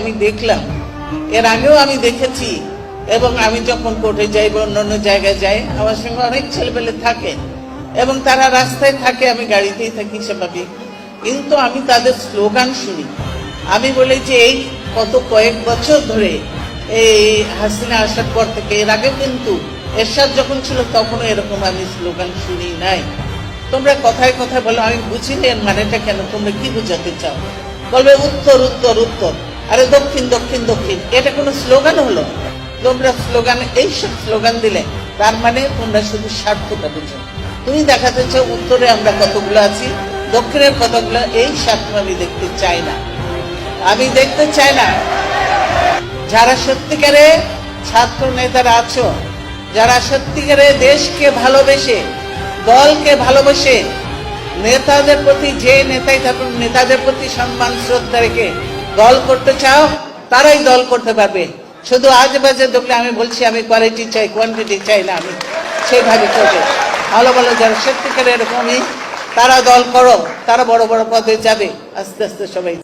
আমি দেখলাম, এর আগেও আমি দেখেছি, এবং আমি যখন কোর্টে যাই বা অন্যান্য জায়গায় যাই, আমার সঙ্গে অনেক ছেলেপেলে থাকে এবং তারা রাস্তায় থাকে, আমি গাড়িতেই থাকি স্বাভাবিক, কিন্তু আমি তাদের স্লোগান শুনি। আমি বলি যে এই কত কয়েক বছর ধরে এই হাসিনা আসার পর থেকে, এর আগে কিন্তু এরশাদ যখন ছিল তখনও এরকম আমি স্লোগান শুনি নাই। তোমরা কথায় কথায় বলো, আমি বুঝিনি এর মানেটা কেন, তোমরা কি বোঝাতে চাও? বলবে উত্তর উত্তর উত্তর, আরে দক্ষিণ দক্ষিণ দক্ষিণ, এটা কোনো স্লোগান হলো? তোমরা স্লোগান, এইসব স্লোগান দিলে তার মানে তোমরা শুধু স্বার্থটা বুঝো। তুমি দেখাতে চাও উত্তরে আমরা কতগুলো আছি, দক্ষিণের কতগুলো, এই স্বার্থ আমি দেখতে চাই না। আমি দেখতে চাই না। যারা সত্যিকারে ছাত্র নেতারা আছো, যারা সত্যিকারে দেশকে ভালোবেসে, দলকে ভালোবেসে, নেতাদের প্রতি, যে নেতাই থাকুন নেতাদের প্রতি সম্মান শ্রদ্ধা রেখে দল করতে চাও, তারাই দল করতে পারবে। শুধু আজ বাজে দেখলে আমি বলছি আমি কোয়ালিটি চাই, কোয়ান্টিটি চাই না, আমি সেইভাবে চলবে। ভালো ভালো যারা সত্যিকারে এরকমই, তারা দল করো, তারা বড় বড় পদে যাবে আস্তে আস্তে সবাই।